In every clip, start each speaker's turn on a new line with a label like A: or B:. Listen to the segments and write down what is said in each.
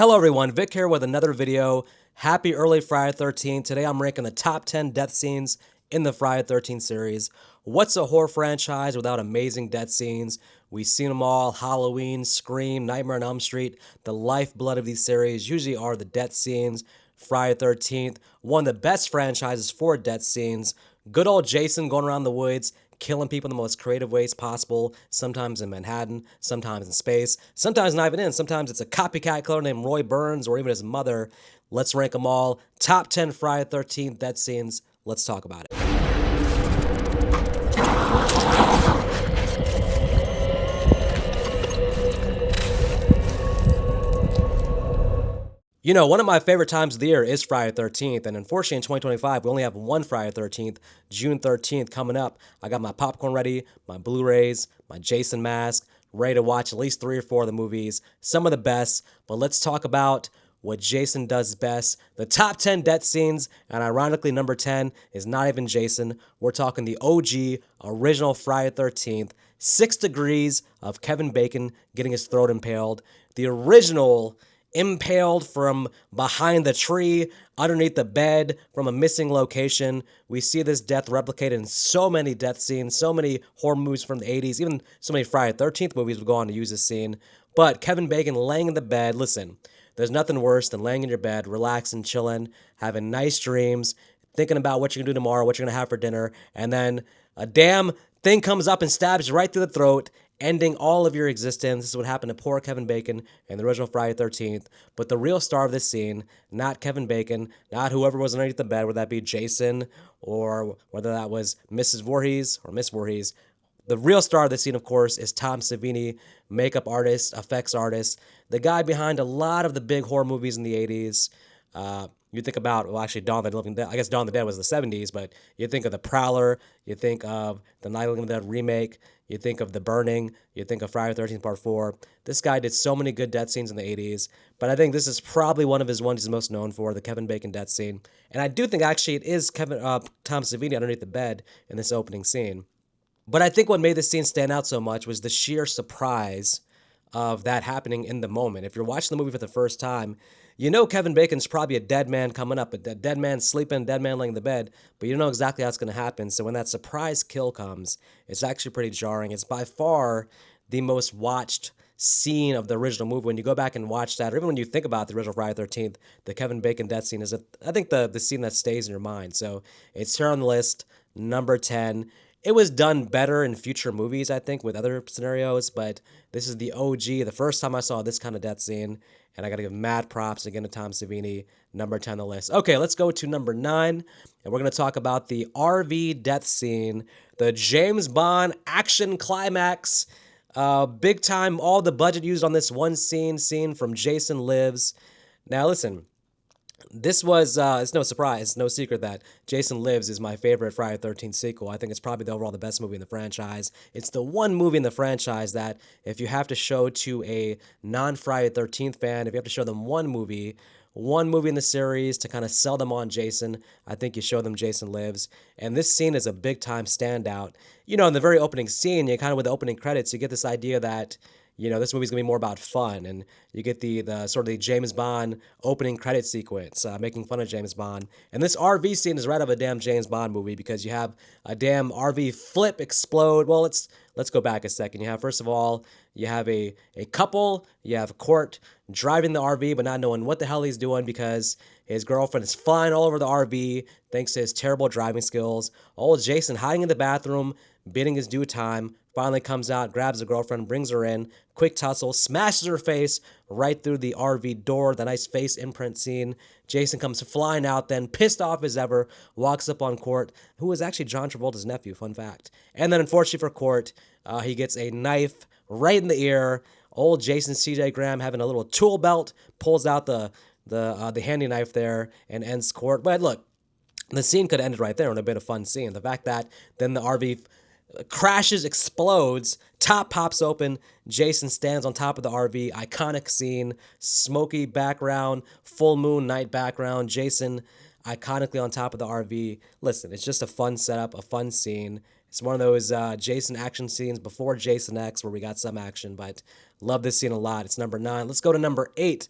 A: Hello everyone, Vic here with another video. Happy early Friday 13th. Today I'm ranking the top 10 death scenes in the Friday 13th series. What's a horror franchise without amazing death scenes? We've seen them all: Halloween, Scream, Nightmare on Elm Street. The lifeblood of these series usually are the death scenes. Friday 13th, one of the best franchises for death scenes. Good old Jason going around the woods, killing people in the most creative ways possible, sometimes in Manhattan, sometimes in space, sometimes not even in. Sometimes it's a copycat killer named Roy Burns or even his mother. Let's rank them all. Top 10 Friday 13th death scenes. Let's talk about it. You know, one of my favorite times of the year is Friday 13th, and unfortunately in 2025, we only have one Friday 13th, June 13th coming up. I got my popcorn ready, my Blu-rays, my Jason mask, ready to watch at least 3 or 4 of the movies, some of the best, but let's talk about what Jason does best, the top 10 death scenes, and ironically, number 10 is not even Jason. We're talking the OG, original Friday 13th, 6 degrees of Kevin Bacon getting his throat impaled, the original impaled from behind the tree, underneath the bed, from a missing location. We see this death replicated in so many death scenes, so many horror movies from the 80s, even so many Friday 13th movies would go on to use this scene. But Kevin Bacon laying in the bed, listen, there's nothing worse than laying in your bed, relaxing, chilling, having nice dreams, thinking about what you're gonna do tomorrow, what you're gonna have for dinner, and then a damn thing comes up and stabs you right through the throat, ending all of your existence. This is what happened to poor Kevin Bacon in the original Friday 13th. But the real star of this scene, not Kevin Bacon, not whoever was underneath the bed, whether that be Jason or whether that was Mrs. Voorhees or Miss Voorhees. The real star of the scene, of course, is Tom Savini, makeup artist, effects artist, the guy behind a lot of the big horror movies in the 80s. You think about, well, actually, Dawn of the Living Dead. I guess Dawn of the Dead was the 70s, but you think of The Prowler, you think of the Night of the Living Dead remake, you think of The Burning, you think of Friday the 13th Part 4. This guy did so many good death scenes in the 80s, but I think this is probably one of his ones he's most known for, the Kevin Bacon death scene. And I do think actually it is Tom Savini underneath the bed in this opening scene. But I think what made this scene stand out so much was the sheer surprise of that happening in the moment. If you're watching the movie for the first time, you know Kevin Bacon's probably a dead man coming up, a dead man sleeping, dead man laying in the bed, but you don't know exactly how it's going to happen. So when that surprise kill comes, it's actually pretty jarring. It's by far the most watched scene of the original movie. When you go back and watch that, or even when you think about the original Friday 13th, the Kevin Bacon death scene is, I think, the scene that stays in your mind. So it's here on the list, number 10. It was done better in future movies, I think, with other scenarios, but this is the OG, the first time I saw this kind of death scene, and I gotta give mad props again to Tom Savini, number 10 on the list. Okay, let's go to number 9, and we're gonna talk about the RV death scene, the James Bond action climax. Big time, all the budget used on this one scene from Jason Lives. Now listen, this was, it's no surprise, no secret that Jason Lives is my favorite Friday the 13th sequel. I think it's probably the overall the best movie in the franchise. It's the one movie in the franchise that if you have to show to a non-Friday the 13th fan, if you have to show them one movie in the series to kind of sell them on Jason, I think you show them Jason Lives. And this scene is a big time standout. You know, in the very opening scene, you kind of with the opening credits, you get this idea that this movie's gonna be more about fun, and you get the sort of the James Bond opening credit sequence, making fun of James Bond. And this RV scene is right out of a damn James Bond movie because you have a damn RV flip explode. Well, let's go back a second. You have, first of all, you have a couple, you have Court driving the RV but not knowing what the hell he's doing because his girlfriend is flying all over the RV thanks to his terrible driving skills. Old Jason hiding in the bathroom, bidding his due time, finally comes out, grabs the girlfriend, brings her in, quick tussle, smashes her face right through the RV door, the nice face imprint scene. Jason comes flying out then, pissed off as ever, walks up on Court, who is actually John Travolta's nephew, fun fact. And then unfortunately for Court, he gets a knife right in the ear. Old Jason C.J. Graham having a little tool belt, pulls out the handy knife there and ends Court. But look, the scene could have ended right there and a bit of fun scene. The fact that then the RV crashes, explodes, top pops open, Jason stands on top of the RV, iconic scene, smoky background, full moon night background, Jason iconically on top of the RV. Listen, it's just a fun setup, a fun scene. It's one of those Jason action scenes before Jason X where we got some action, but love this scene a lot. It's number 9. Let's go to number 8.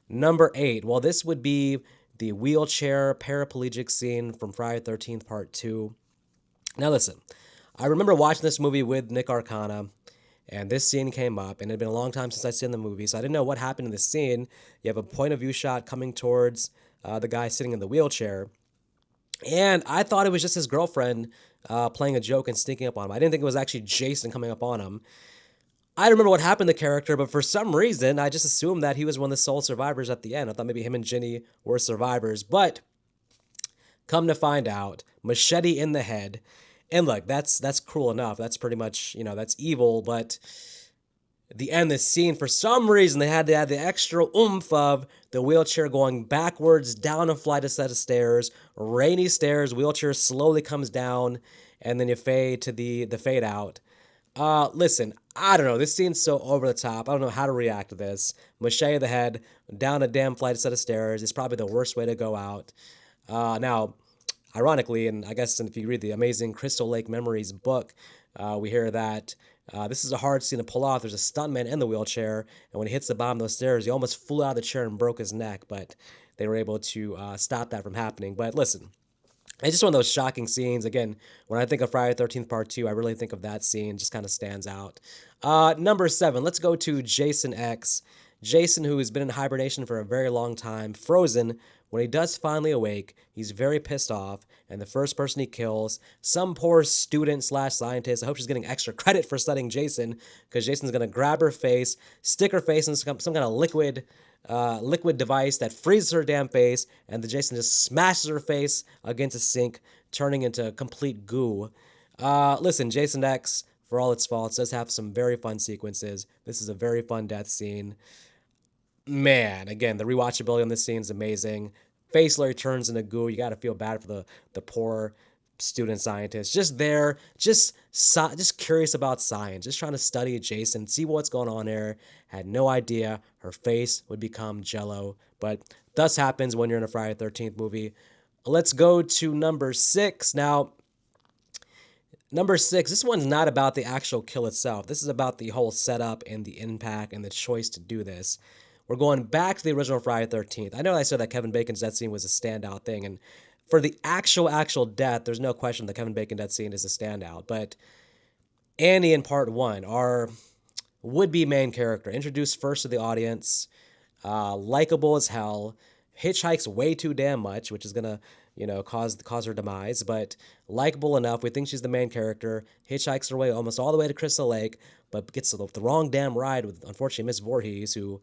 A: Number 8. Well, this would be the wheelchair paraplegic scene from Friday the 13th Part 2. Now, listen, I remember watching this movie with Nick Arcana, and this scene came up, and it had been a long time since I'd seen the movie, so I didn't know what happened in this scene. You have a point of view shot coming towards the guy sitting in the wheelchair, and I thought it was just his girlfriend playing a joke and sneaking up on him. I didn't think it was actually Jason coming up on him. I don't remember what happened to the character, but for some reason, I just assumed that he was one of the sole survivors at the end. I thought maybe him and Ginny were survivors, but come to find out, machete in the head. And look, that's cruel enough. That's pretty much, that's evil, but the end of the scene, for some reason, they had to add the extra oomph of the wheelchair going backwards down a flight of set of stairs, rainy stairs, wheelchair slowly comes down, and then you fade to the fade out. Listen, I don't know. This scene's so over the top. I don't know how to react to this. Machete to the head, down a damn flight of set of stairs is probably the worst way to go out. Now, ironically, and I guess if you read the amazing Crystal Lake Memories book, we hear that this is a hard scene to pull off. There's a stuntman in the wheelchair, and when he hits the bottom of those stairs, he almost flew out of the chair and broke his neck, but they were able to stop that from happening. But listen, it's just one of those shocking scenes. Again, when I think of Friday the 13th Part 2, I really think of that scene. Just kind of stands out. Number 7, let's go to Jason X. Jason, who has been in hibernation for a very long time, frozen. When he does finally awake, he's very pissed off, and the first person he kills, some poor student slash scientist. I hope she's getting extra credit for studying Jason, because Jason's gonna grab her face, stick her face in some kind of liquid device that freezes her damn face, and the Jason just smashes her face against a sink, turning into complete goo. Listen, Jason X, for all its faults, does have some very fun sequences. This is a very fun death scene. Man, again, the rewatchability on this scene is amazing. Face Larry turns into goo. You got to feel bad for the poor student scientist. Just there, just curious about science, just trying to study Jason, see what's going on there. Had no idea her face would become jello, but thus happens when you're in a Friday the 13th movie. Let's go to number 6. Now, number 6, this one's not about the actual kill itself. This is about the whole setup and the impact and the choice to do this. We're going back to the original Friday the 13th. I know I said that Kevin Bacon's death scene was a standout thing, and for the actual death, there's no question the Kevin Bacon death scene is a standout. But Annie in part 1, our would-be main character, introduced first to the audience, likable as hell, hitchhikes way too damn much, which is gonna, cause her demise, but likable enough. We think she's the main character. Hitchhikes her way almost all the way to Crystal Lake, but gets the wrong damn ride with, unfortunately, Miss Voorhees, who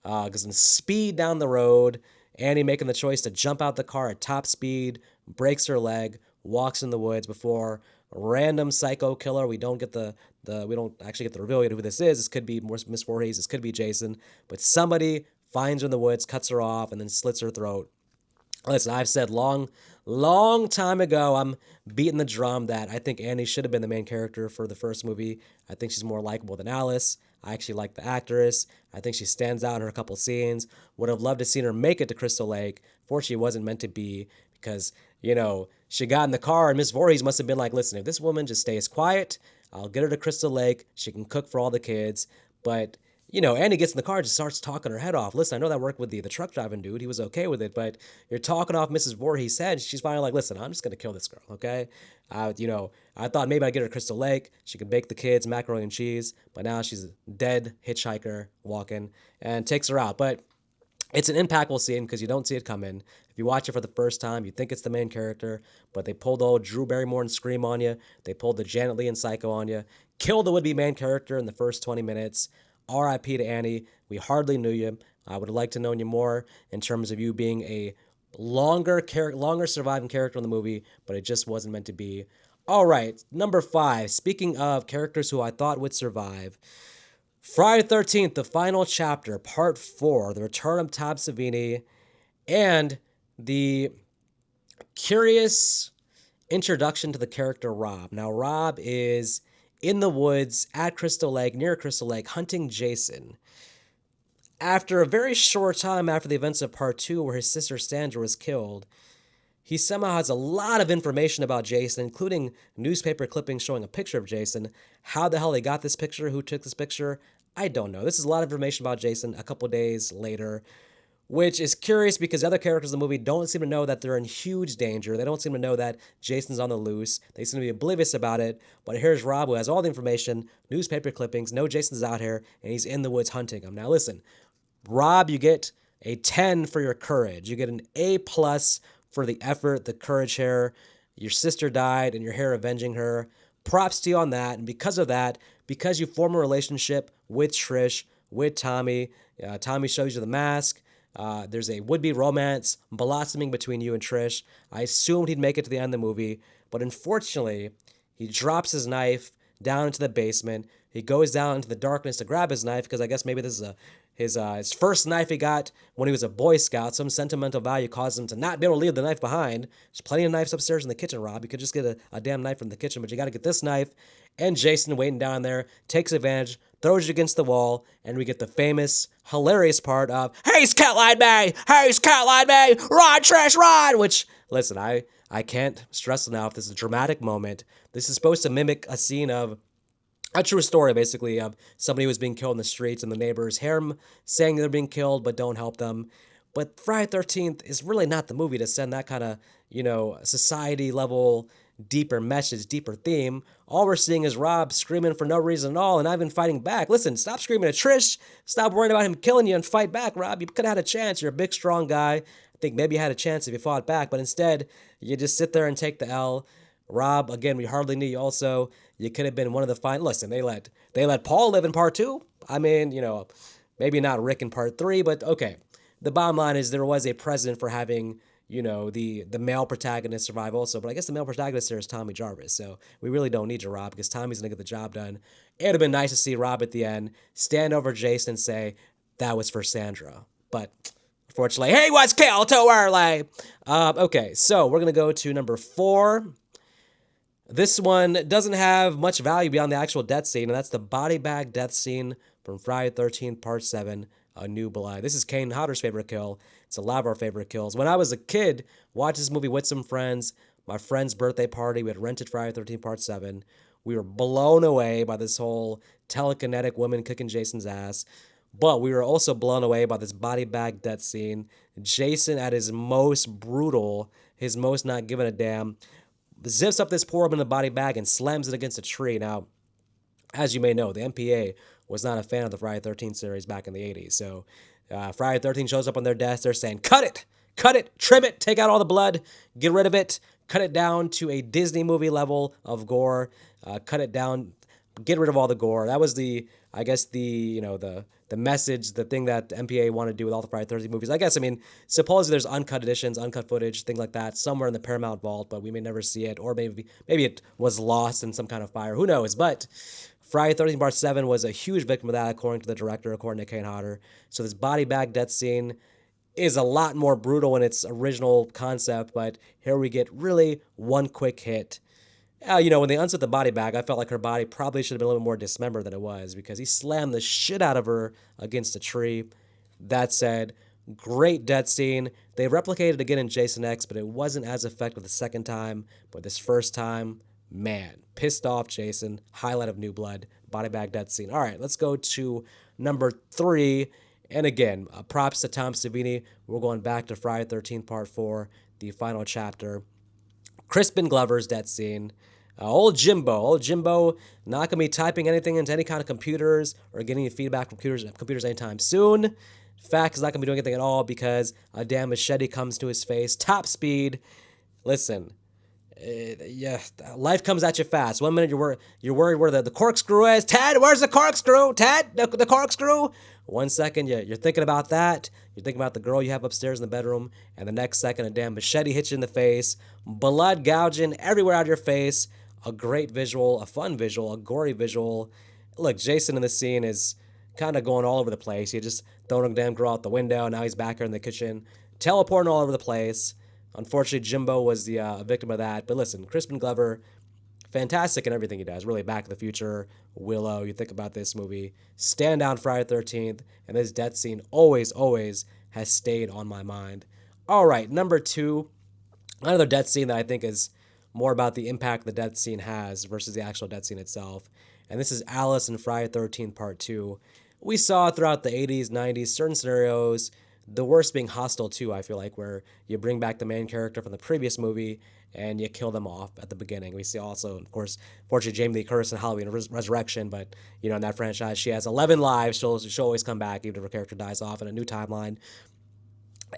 A: goes in speed down the road. Annie making the choice to jump out the car at top speed, breaks her leg, walks in the woods before a random psycho killer. We don't actually get the reveal yet who this is. This could be Miss Voorhees. This could be Jason, but somebody finds her in the woods, cuts her off, and then slits her throat. Listen, I've said long time ago, I'm beating the drum that I think Annie should have been the main character for the first movie. I think she's more likable than Alice. I actually like the actress. I think she stands out in her couple scenes. Would have loved to seen her make it to Crystal Lake. Fortunately, it wasn't meant to be because, she got in the car and Miss Voorhees must have been like, listen, if this woman just stays quiet, I'll get her to Crystal Lake. She can cook for all the kids. But Annie gets in the car and just starts talking her head off. Listen, I know that worked with the truck driving dude. He was okay with it, but you're talking off Mrs. Voorhees' head. She's finally like, listen, I'm just going to kill this girl, okay? I thought maybe I'd get her to Crystal Lake. She could bake the kids macaroni and cheese, but now she's a dead hitchhiker walking and takes her out. But it's an impactful scene because you don't see it coming. If you watch it for the first time, you think it's the main character, but they pulled old Drew Barrymore and Scream on you. They pulled the Janet Leigh and Psycho on you. Killed the would-be main character in the first 20 minutes. R.I.P. to Annie. We hardly knew you. I would have liked to know you more in terms of you being a longer surviving character in the movie, but it just wasn't meant to be. All right, number 5. Speaking of characters who I thought would survive, Friday the 13th, the final chapter, part 4, the return of Tom Savini, and the curious introduction to the character Rob. Now, Rob is in the woods at Crystal Lake, near Crystal Lake, hunting Jason. After a very short time after the events of part 2, where his sister Sandra was killed, he somehow has a lot of information about Jason, including newspaper clippings showing a picture of Jason. How the hell they got this picture, who took this picture, I don't know. This is a lot of information about Jason a couple days later. which is curious because the other characters in the movie don't seem to know that they're in huge danger. They don't seem to know that Jason's on the loose. They seem to be oblivious about it. But here's Rob, who has all the information, newspaper clippings, know Jason's out here, and he's in the woods hunting him. Now listen, Rob, you get a 10 for your courage. You get an A plus for the effort, the courage here. Your sister died and you're here avenging her. Props to you on that. And because of that, because you form a relationship with Trish, with Tommy, Tommy shows you the mask. There's a would-be romance blossoming between you and Trish. I assumed he'd make it to the end of the movie, but unfortunately, he drops his knife down into the basement. He goes down into the darkness to grab his knife because I guess maybe this is his first knife he got when he was a Boy Scout. Some sentimental value caused him to not be able to leave the knife behind. There's plenty of knives upstairs in the kitchen, Rob. You could just get a damn knife from the kitchen, but you got to get this knife. And Jason, waiting down there, takes advantage, throws you against the wall, and we get the famous, hilarious part of, "He's catline me! He's catline me! Run, Trish, run!" Which, listen, I can't stress enough, this is a dramatic moment. This is supposed to mimic a scene of a true story, basically, of somebody who was being killed in the streets and the neighbors hear him saying they're being killed but don't help them. But Friday 13th is really not the movie to send that kind of, society level, deeper message, deeper theme. All we're seeing is Rob screaming for no reason at all and not even fighting back. Listen, stop screaming at Trish. Stop worrying about him killing you and fight back, Rob. You could have had a chance. You're a big, strong guy. I think maybe you had a chance if you fought back, but instead, you just sit there and take the L. Rob, again, we hardly knew you also. You could have been one of the fine. Listen, they let Paul live in part two. I mean, maybe not Rick in part three, but okay. The bottom line is there was a precedent for having, the male protagonist survive also. But I guess the male protagonist there is Tommy Jarvis. So we really don't need you, Rob, because Tommy's gonna get the job done. It would have been nice to see Rob at the end stand over Jason and say, "That was for Sandra." But unfortunately, he was killed too early. Okay, so we're gonna go to number 4. This one doesn't have much value beyond the actual death scene, and that's the body bag death scene from Friday 13th, Part 7, A New Blood. This is Kane Hodder's favorite kill. It's a lot of our favorite kills. When I was a kid, watched this movie with some friends, my friend's birthday party, we had rented Friday 13th, Part 7. We were blown away by this whole telekinetic woman kicking Jason's ass. But we were also blown away by this body bag death scene. Jason at his most brutal, his most not giving a damn, zips up this poor woman in a body bag and slams it against a tree. Now, as you may know, the MPA was not a fan of the Friday 13th series back in the 80s. So Friday 13th shows up on their desk. They're saying, cut it, trim it, take out all the blood, get rid of it, cut it down to a Disney movie level of gore, cut it down, get rid of all the gore. That was I guess the message, the thing that the MPA wanted to do with all the Friday 13th movies. I guess, supposedly there's uncut editions, uncut footage, things like that, somewhere in the Paramount vault, but we may never see it, or maybe it was lost in some kind of fire. Who knows? But Friday 13th Part 7 was a huge victim of that, according to the director, according to Kane Hodder. So this body bag death scene is a lot more brutal in its original concept, but here we get really one quick hit. When they unset the body bag, I felt like her body probably should have been a little more dismembered than it was because he slammed the shit out of her against a tree. That said, great death scene. They replicated it again in Jason X, but it wasn't as effective the second time. But this first time, man, pissed off Jason. Highlight of New Blood, body bag death scene. All right, let's go to number 3. And again, props to Tom Savini. We're going back to Friday 13th Part 4, the final chapter. Crispin Glover's death scene. Old Jimbo, not going to be typing anything into any kind of computers or getting any feedback from computers anytime soon. In fact, he's not going to be doing anything at all because a damn machete comes to his face. Top speed. Listen, life comes at you fast. 1 minute you're worried where the corkscrew is. Ted, where's the corkscrew? Ted, the corkscrew. 1 second, you're thinking about that. You're thinking about the girl you have upstairs in the bedroom. And the next second, a damn machete hits you in the face. Blood gouging everywhere out of your face. A great visual, a fun visual, a gory visual. Look, Jason in this scene is kind of going all over the place. He just throwing a damn girl out the window. Now he's back here in the kitchen, teleporting all over the place. Unfortunately, Jimbo was the victim of that. But listen, Crispin Glover, fantastic in everything he does. Really, Back to the Future, Willow. You think about this movie, stand down Friday 13th, and this death scene always has stayed on my mind. All right, number 2, another death scene that I think is more about the impact the death scene has versus the actual death scene itself. And this is Alice in Friday 13th Part 2. We saw throughout the 80s, 90s, certain scenarios, The worst being Hostel 2, I feel like, where you bring back the main character from the previous movie and you kill them off at the beginning. We see also, of course, fortunately, Jamie Lee Curtis in Halloween Resurrection, but, in that franchise, she has 11 lives. She'll always come back, even if her character dies off in a new timeline.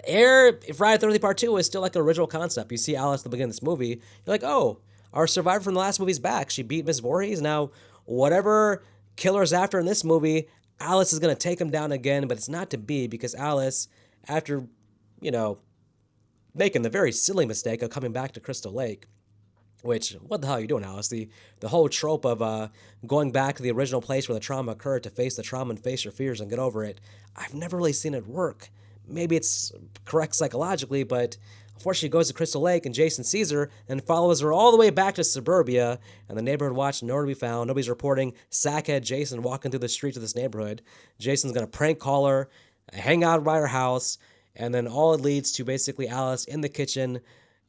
A: Friday the 13th Part 2 is still like an original concept. You see Alice at the beginning of this movie, you're like, oh, our survivor from the last movie's back. She beat Miss Voorhees. Now, whatever killer's after in this movie, Alice is going to take him down again, but it's not to be because Alice, after, you know, making the very silly mistake of coming back to Crystal Lake, which, what the hell are you doing, Alice? The whole trope of going back to the original place where the trauma occurred to face the trauma and face your fears and get over it, I've never really seen it work. Maybe it's correct psychologically, but unfortunately, she goes to Crystal Lake and Jason sees her and follows her all the way back to suburbia. And the neighborhood watch nowhere to be found. Nobody's reporting Sackhead Jason walking through the streets of this neighborhood. Jason's gonna prank call her, hang out by her house, and then all it leads to basically Alice in the kitchen,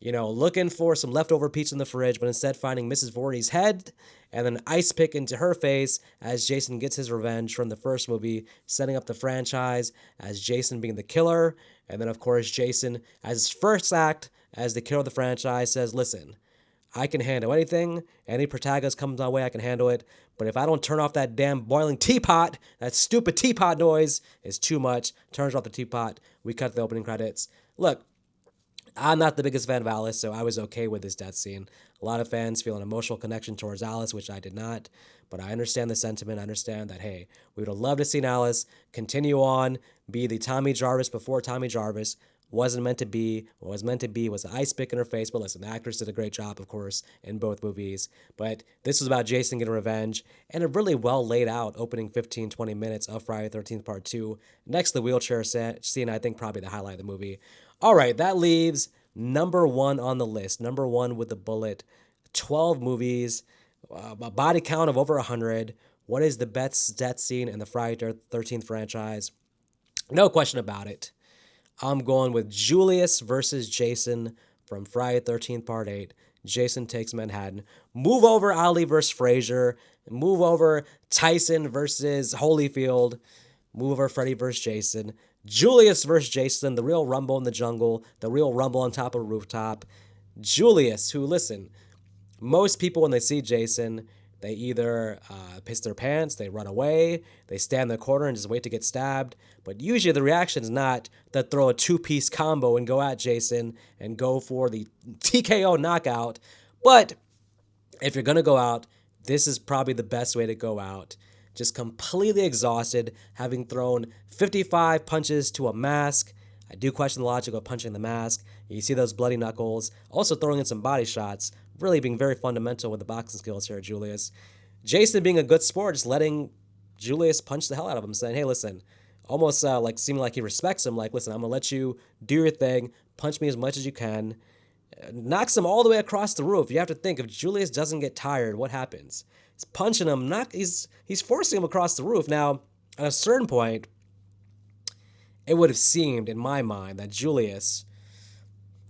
A: looking for some leftover pizza in the fridge, but instead finding Mrs. Voorhees' head and then ice pick into her face as Jason gets his revenge from the first movie, setting up the franchise as Jason being the killer. And then, of course, Jason, as his first act as the killer of the franchise, says, listen, I can handle anything. Any protagonist comes my way, I can handle it. But if I don't turn off that damn boiling teapot, that stupid teapot noise is too much. Turns off the teapot. We cut the opening credits. Look, I'm not the biggest fan of Alice, so I was okay with this death scene. A lot of fans feel an emotional connection towards Alice, which I did not. But I understand the sentiment. I understand that, hey, we would have loved to seen Alice continue on, be the Tommy Jarvis before Tommy Jarvis. Wasn't meant to be. What was meant to be was an ice pick in her face. But listen, the actress did a great job, of course, in both movies. But this was about Jason getting revenge and a really well laid out opening 15, 20 minutes of Friday the 13th Part 2. Next to the wheelchair scene, I think probably the highlight of the movie. All right, that leaves number one on the list. Number one with the bullet. 12 movies, a body count of over 100. What is the best death scene in the Friday the 13th franchise? No question about it. I'm going with Julius versus Jason from Friday the 13th Part 8. Jason Takes Manhattan. Move over Ali versus Frazier. Move over Tyson versus Holyfield. Move over Freddy versus Jason. Julius versus Jason, the real rumble in the jungle, the real rumble on top of a rooftop. Julius, who, listen, most people when they see Jason, they either piss their pants, they run away, they stand in the corner and just wait to get stabbed. But usually the reaction is not to throw a two-piece combo and go at Jason and go for the TKO knockout. But if you're going to go out, this is probably the best way to go out. Just completely exhausted, having thrown 55 punches to a mask. I do question the logic of punching the mask. You see those bloody knuckles. Also throwing in some body shots. Really being very fundamental with the boxing skills here, Julius. Jason being a good sport, just letting Julius punch the hell out of him, saying, hey, listen, almost like seeming like he respects him. Like, listen, I'm going to let you do your thing. Punch me as much as you can. Knocks him all the way across the roof. You have to think, if Julius doesn't get tired, what happens? He's punching him. He's forcing him across the roof. Now, at a certain point, it would have seemed, in my mind, that Julius,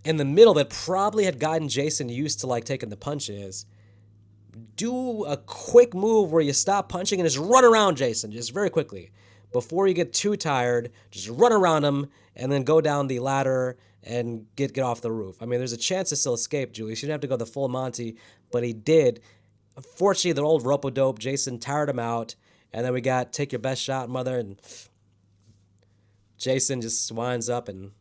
A: in the middle, that probably had gotten Jason used to like taking the punches, do a quick move where you stop punching and just run around Jason, just very quickly. Before you get too tired, just run around him and then go down the ladder and get off the roof. I mean, there's a chance to still escape Julius. You didn't have to go the full Monty, but he did. Unfortunately, the old rope-a-dope Jason tired him out, and then we got Take Your Best Shot, Mother, and Jason just winds up and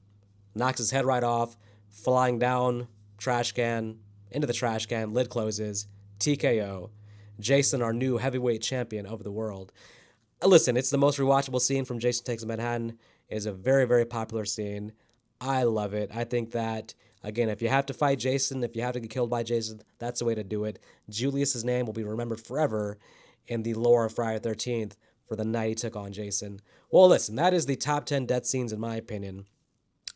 A: knocks his head right off, flying down, trash can, into the trash can, lid closes, TKO. Jason, our new heavyweight champion of the world. Listen, it's the most rewatchable scene from Jason Takes Manhattan. It is a very, very popular scene. I love it. I think that, again, if you have to fight Jason, if you have to get killed by Jason, that's the way to do it. Julius's name will be remembered forever in the lore of Friday the 13th for the night he took on Jason. Well, listen, that is the top 10 death scenes in my opinion.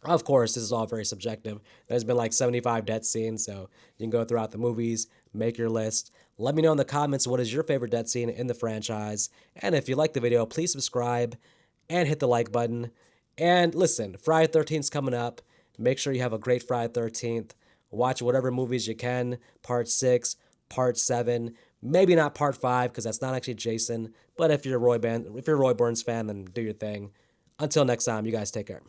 A: Of course, this is all very subjective. There's been like 75 death scenes, so you can go throughout the movies, make your list. Let me know in the comments what is your favorite death scene in the franchise. And if you like the video, please subscribe and hit the like button. And listen, Friday the 13th is coming up. Make sure you have a great Friday the 13th. Watch whatever movies you can. Part 6, Part 7. Maybe not Part 5 because that's not actually Jason. But if you're a Roy Burns fan, then do your thing. Until next time, you guys take care.